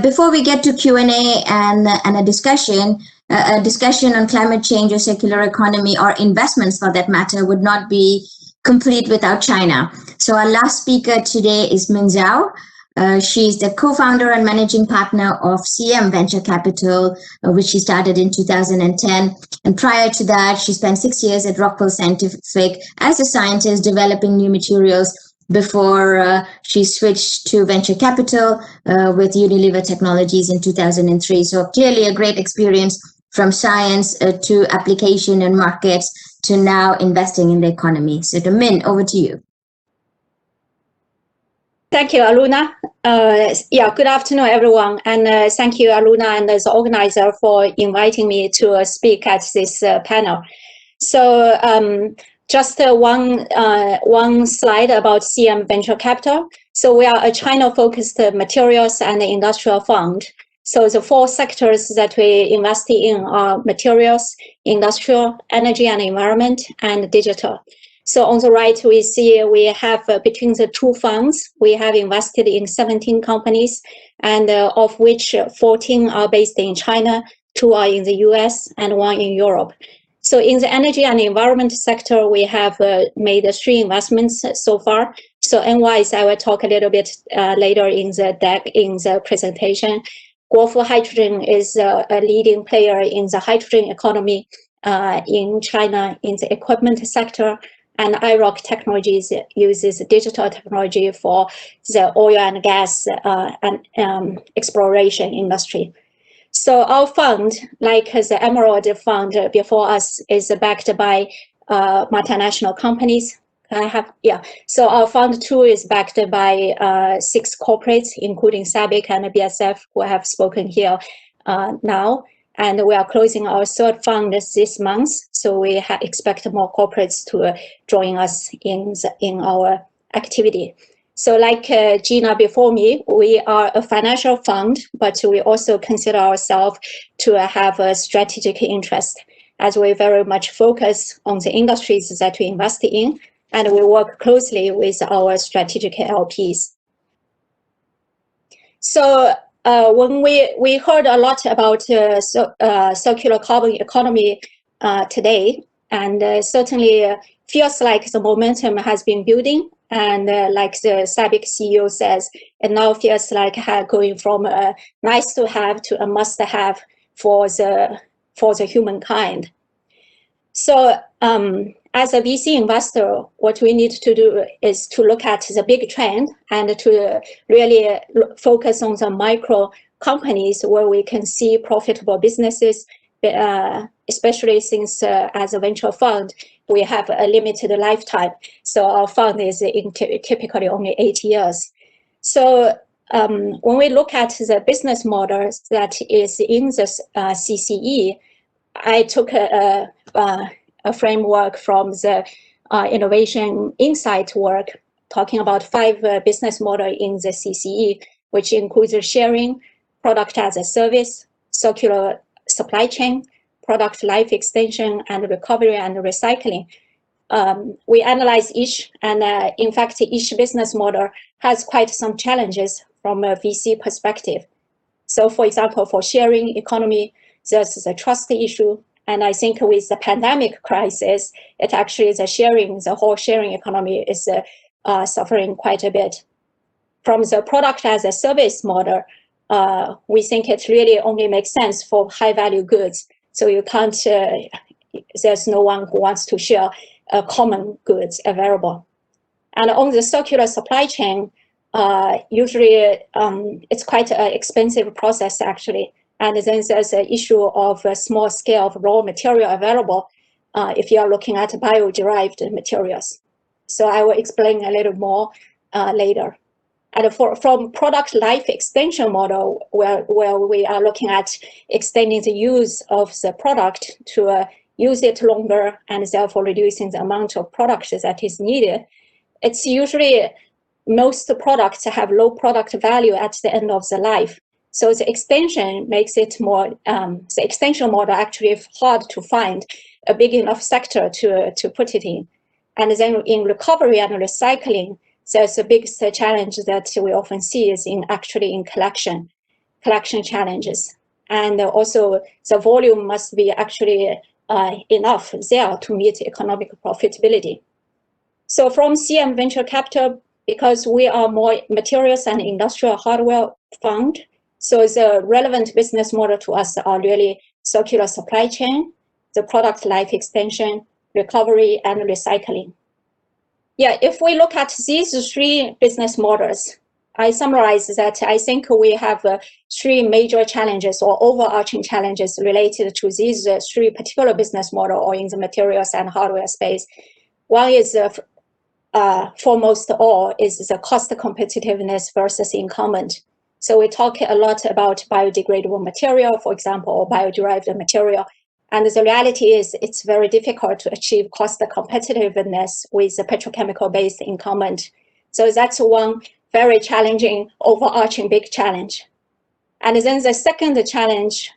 before we get to Q&A and a discussion on climate change or circular economy or investments for that matter would not be complete without China. So our last speaker today is Min Zhou. She's the co-founder and managing partner of CM Venture Capital, which she started in 2010. And prior to that, she spent 6 years at Rockwell Scientific as a scientist developing new materials before she switched to venture capital with Unilever Technologies in 2003. So clearly a great experience from science to application and markets to now investing in the economy. So Min, over to you. Thank you, Aluna. Good afternoon, everyone. And thank you, Aluna, and as organizer for inviting me to speak at this panel. So just one slide about CM Venture Capital. So we are a China-focused materials and industrial fund. So the 4 sectors that we invest in are materials, industrial, energy and environment, and digital. So on the right, we see we have between the 2 funds, we have invested in 17 companies, and of which 14 are based in China, 2 are in the US, and 1 in Europe. So in the energy and environment sector, we have made 3 investments so far. So Enwise, I will talk a little bit later in the deck, in the presentation. Guofu Hydrogen is a leading player in the hydrogen economy in China in the equipment sector. And Anaerobic Technologies uses digital technology for the oil and gas and exploration industry. So our fund, like the Emerald Fund before us, is backed by multinational companies. So our fund 2 is backed by 6 corporates, including SABIC and BASF, who have spoken here now. And we are closing our 3rd fund this month. So we expect more corporates to join us in our activity. So like Gina before me, we are a financial fund, but we also consider ourselves to have a strategic interest, as we very much focus on the industries that we invest in, and we work closely with our strategic LPs. So when we heard a lot about circular carbon economy today, and certainly feels like the momentum has been building. And like the SABIC CEO says, it now feels like going from a nice to have to a must have for the humankind. So as a VC investor, what we need to do is to look at the big trend and to really focus on the micro companies where we can see profitable businesses, especially since as a venture fund, we have a limited lifetime. So our fund is typically only 8 years. So when we look at the business models that is in the CCE, I took a framework from the innovation insight work, talking about 5 business models in the CCE, which includes sharing, product as a service, circular supply chain, product life extension, and recovery and recycling. We analyze each, and in fact, each business model has quite some challenges from a VC perspective. So for example, for sharing economy, there's a trust issue. And I think with the pandemic crisis, it actually the whole sharing economy is suffering quite a bit. From the product as a service model, we think it really only makes sense for high value goods. So you can't, there's no one who wants to share common goods available. And on the circular supply chain, usually it's quite an expensive process actually. And then there's an issue of a small scale of raw material available if you are looking at bio-derived materials. So I will explain a little more later. And from product life extension model, where we are looking at extending the use of the product to use it longer and therefore reducing the amount of product that is needed, it's usually most products have low product value at the end of the life. So the extension makes it more, the extension model actually is hard to find a big enough sector to put it in. And then in recovery and recycling, there's a big challenge that we often see is actually in collection. collection challenges. And also the volume must be actually enough there to meet economic profitability. So from CM Venture Capital, because we are more materials and industrial hardware fund, so the relevant business model to us are really circular supply chain, the product life extension, recovery, and recycling. Yeah, if we look at these three business models, I summarize that I think we have three major challenges or overarching challenges related to these three particular business models or in the materials and hardware space. One is foremost all is the cost competitiveness versus incumbent. So we talk a lot about biodegradable material, for example, or bioderived material. And the reality is it's very difficult to achieve cost competitiveness with the petrochemical-based incumbent. So that's one very challenging, overarching big challenge. And then the second challenge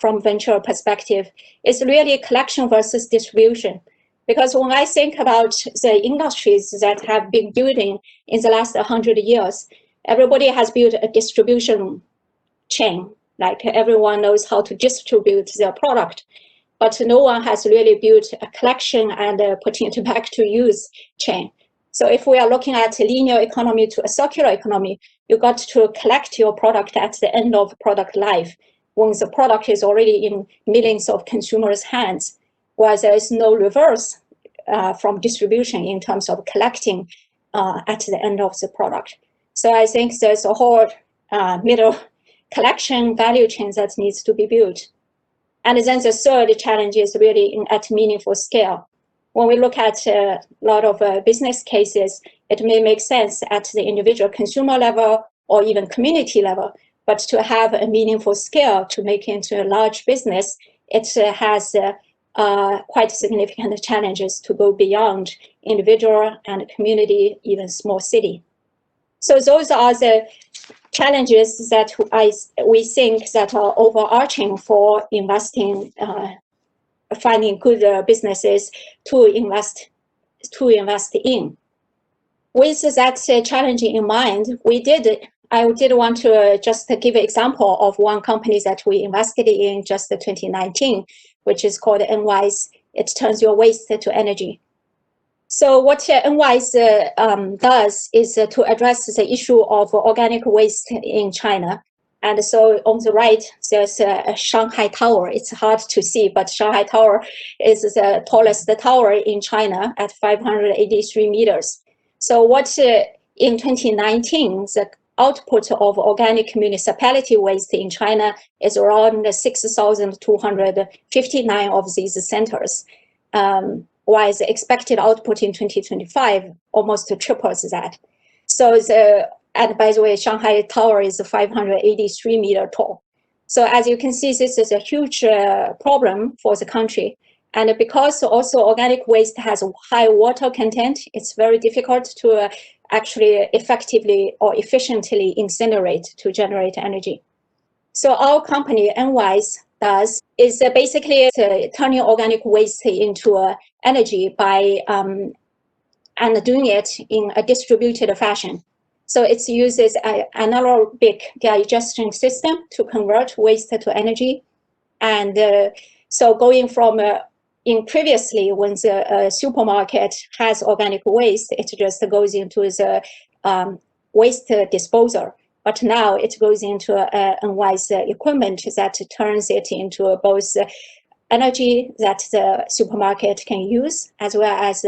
from venture perspective is really collection versus distribution. Because when I think about the industries that have been building in the last 100 years, everybody has built a distribution chain. Like everyone knows how to distribute their product, but no one has really built a collection and putting it back to use chain. So if we are looking at a linear economy to a circular economy, you got to collect your product at the end of product life when the product is already in millions of consumers' hands, where there is no reverse from distribution in terms of collecting at the end of the product. So I think there's a whole middle collection value chain that needs to be built. And then the third challenge is really at meaningful scale. When we look at a lot of business cases, it may make sense at the individual consumer level or even community level, but to have a meaningful scale to make into a large business, it has quite significant challenges to go beyond individual and community, even small city. So those are the challenges that we think that are overarching for investing, finding good businesses to invest in. With that challenge in mind, I did want to just give an example of one company that we invested in just 2019, which is called Enwise. It turns your waste to energy. So what Enwise does is to address the issue of organic waste in China. And so on the right, there's a Shanghai Tower. It's hard to see, but Shanghai Tower is the tallest tower in China at 583 meters. So what in 2019, the output of organic municipality waste in China is around 6,259 of these centers. While the expected output in 2025 almost triples that. So and by the way, Shanghai Tower is 583 meter tall. So as you can see, this is a huge problem for the country. And because also organic waste has a high water content, it's very difficult to actually effectively or efficiently incinerate to generate energy. So our company, Enwise, does is basically turning organic waste into energy by and doing it in a distributed fashion. So it uses an anaerobic digestion system to convert waste to energy. And so going from in previously when the supermarket has organic waste, it just goes into the waste disposal. But now it goes into Enwise equipment that turns it into both energy that the supermarket can use, as well as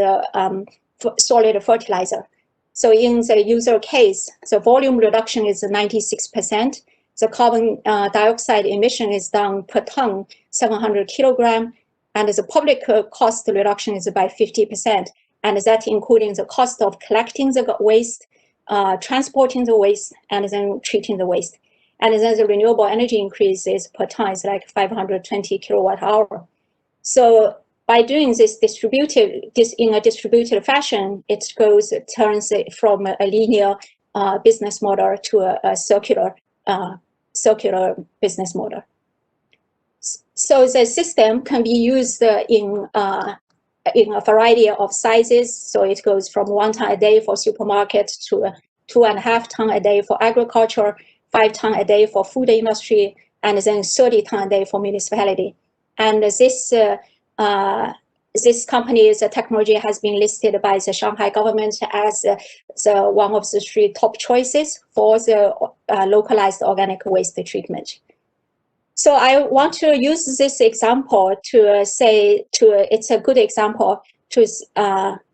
solid fertilizer. So in the user case, the volume reduction is 96%. The carbon dioxide emission is down per ton, 700 kilogram. And the public cost reduction is by 50%. And that including the cost of collecting the waste, transporting the waste, and then treating the waste. And then the renewable energy increase is per ton is like 520 kilowatt hour. So by doing this in a distributed fashion, it turns it from a linear business model to a circular business model. So the system can be used in a variety of sizes. So it goes from 1 ton a day for supermarket to 2.5 tons a day for agriculture, 5 tons a day for food industry, and then 30 tons a day for municipality. And this company's technology has been listed by the Shanghai government as the one of the 3 top choices for the localized organic waste treatment. So I want to use this example to say it's a good example to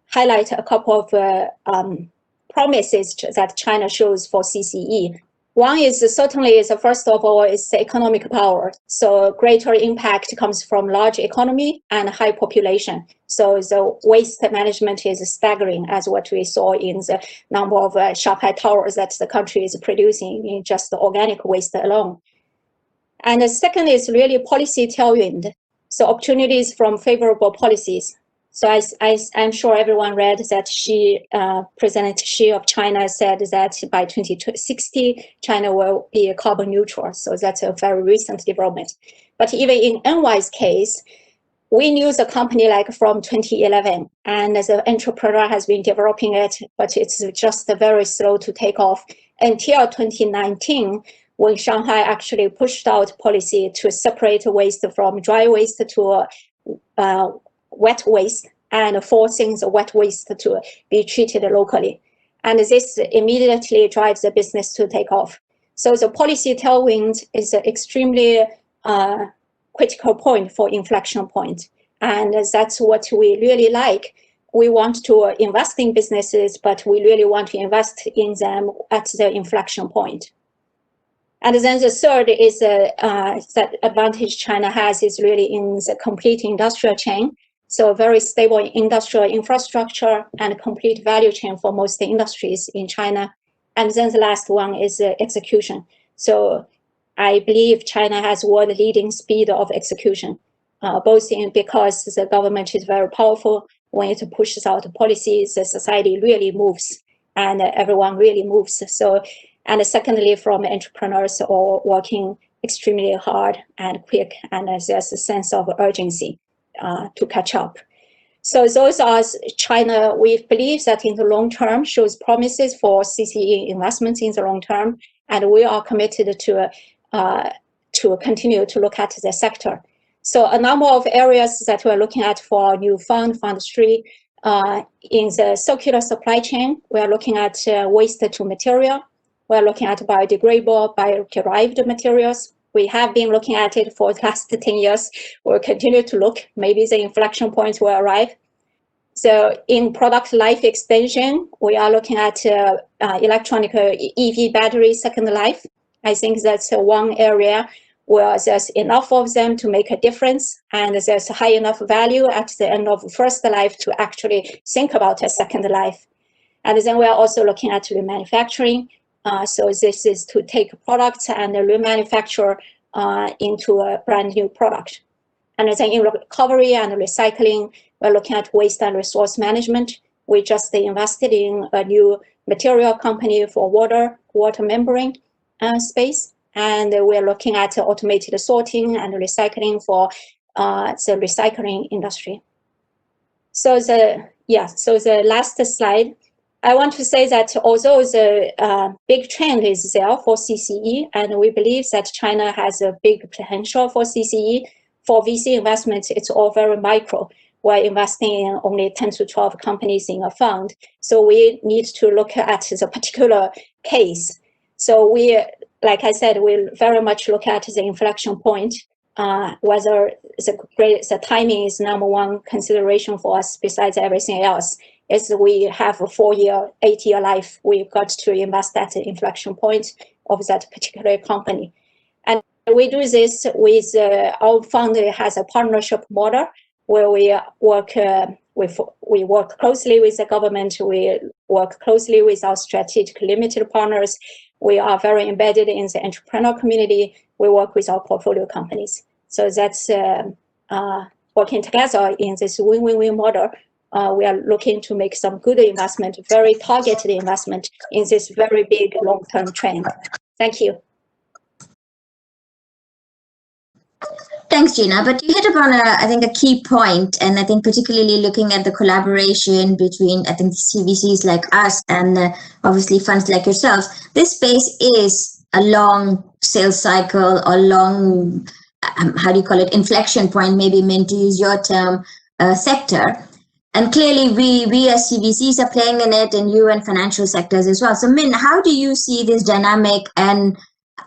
highlight a couple of promises that China shows for CCE. One is certainly first of all is the economic power. So greater impact comes from large economy and high population. So the waste management is staggering, as what we saw in the number of Shanghai towers that the country is producing in just the organic waste alone. And the second is really policy tailwind. So opportunities from favorable policies. So I'm sure everyone read that President Xi of China said that by 2060, China will be carbon neutral. So that's a very recent development. But even in Enwise case, we knew the company like from 2011, and the entrepreneur has been developing it, but it's just very slow to take off until 2019, when Shanghai actually pushed out policy to separate waste from dry waste to wet waste, and forcing the wet waste to be treated locally. And this immediately drives the business to take off. So the policy tailwind is an extremely critical point for inflection point. And that's what we really like. We want to invest in businesses, but we really want to invest in them at the inflection point. And then the third is that advantage China has is really in the complete industrial chain. So very stable industrial infrastructure and complete value chain for most industries in China. And then the last one is execution. So I believe China has world-leading speed of execution, both because the government is very powerful. When it pushes out policies, the society really moves, and everyone really moves. So, and secondly, from entrepreneurs are working extremely hard and quick, and there's a sense of urgency to catch up. So those are China, we believe that in the long term shows promises for CCE investments in the long term, and we are committed to continue to look at the sector. So a number of areas that we're looking at for our new fund 3, in the circular supply chain, we're looking at waste to material. We're looking at biodegradable, bio-derived materials. We have been looking at it for the last 10 years. We'll continue to look. Maybe the inflection point will arrive. So in product life extension, we are looking at electronic EV battery second life. I think that's one area where there's enough of them to make a difference, and there's high enough value at the end of first life to actually think about a second life. And then we're also looking at remanufacturing. So this is to take products and remanufacture into a brand new product. And then in recovery and recycling, we're looking at waste and resource management. We just invested in a new material company for water membrane space. And we're looking at automated sorting and recycling for the recycling industry. So the last slide, I want to say that although the big trend is there for CCE, and we believe that China has a big potential for CCE, for VC investments, it's all very micro. We're investing in only 10 to 12 companies in a fund. So we need to look at the particular case. So we, like I said, we very much look at the inflection point, whether the timing is number one consideration for us besides everything else. Is we have a 4-year, 8-year life, we've got to invest at the inflection point of that particular company. And we do this with our fund has a partnership model where we work closely with the government, we work closely with our strategic limited partners. We are very embedded in the entrepreneur community. We work with our portfolio companies. So that's working together in this win-win-win model. We are looking to make some good investment, very targeted investment in this very big long-term trend. Thank you. Thanks, Gina. But you hit upon, I think, a key point, and I think particularly looking at the collaboration between, I think, CVCs like us and obviously funds like yourselves. This space is a long sales cycle or long, how do you call it, inflection point, maybe meant to use your term, sector. And clearly we as CVCs are playing in it, and you and financial sectors as well. So Min, how do you see this dynamic, and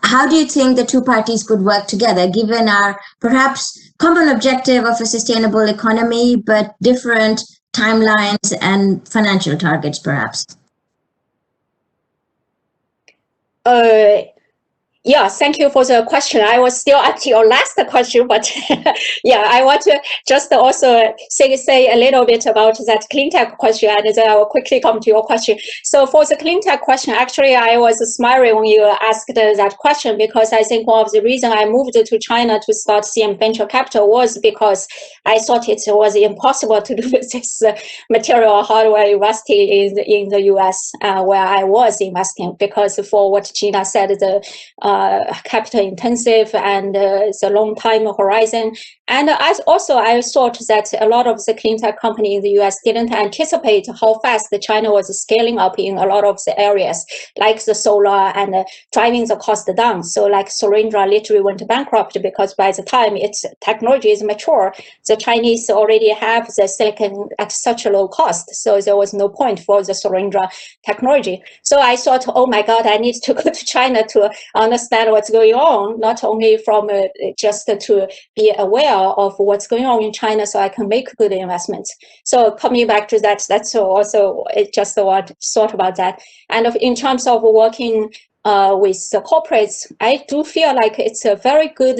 how do you think the two parties could work together, given our perhaps common objective of a sustainable economy, but different timelines and financial targets, perhaps? Yeah, thank you for the question. I was still at your last question, but yeah, I want to just also say a little bit about that clean tech question, and then I will quickly come to your question. So for the clean tech question, actually, I was smiling when you asked that question, because I think one of the reasons I moved to China to start CM Venture Capital was because I thought it was impossible to do this material hardware investing in the US, where I was investing, because for what Gina said, the capital intensive and the long time horizon. And I thought that a lot of the clean tech companies in the US didn't anticipate how fast China was scaling up in a lot of the areas, like the solar and driving the cost down. So like Sorindra literally went bankrupt, because by the time its technology is mature, the Chinese already have the silicon at such a low cost. So there was no point for the Sorindra technology. So I thought, oh my God, I need to go to China to understand what's going on, not only from just to be aware of what's going on in China, so I can make good investments. So coming back to that, that's also just what thought about that. And in terms of working with the corporates, I do feel like it's a very good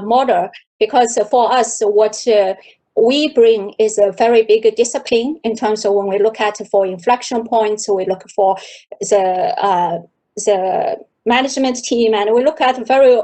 model, because for us, what we bring is a very big discipline in terms of when we look at for inflection points, we look for the management team, and we look at very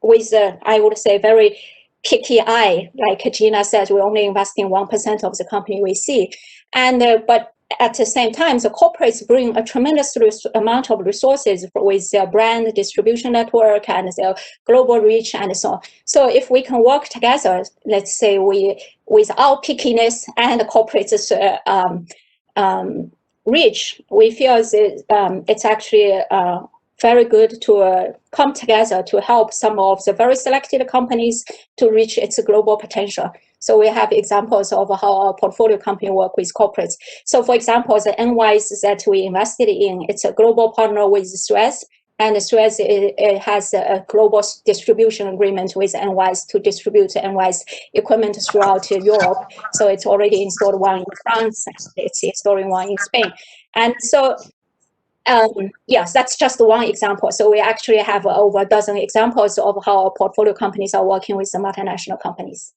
with I would say very picky eye. Like Gina said, we only invest in 1% of the company we see, and but at the same time, the corporates bring a tremendous amount of resources with their brand distribution network and their global reach and so on. So if we can work together, let's say with our pickiness and the corporates' reach, we feel it's actually very good to come together to help some of the very selected companies to reach its global potential. So we have examples of how our portfolio company work with corporates. So for example, the Enwise that we invested in, it's a global partner with Suez, and Suez has a global distribution agreement with Enwise to distribute Enwise equipment throughout Europe. So it's already installed one in France, it's installing one in Spain. And so yes, that's just one example. So we actually have over a dozen examples of how our portfolio companies are working with the multinational companies.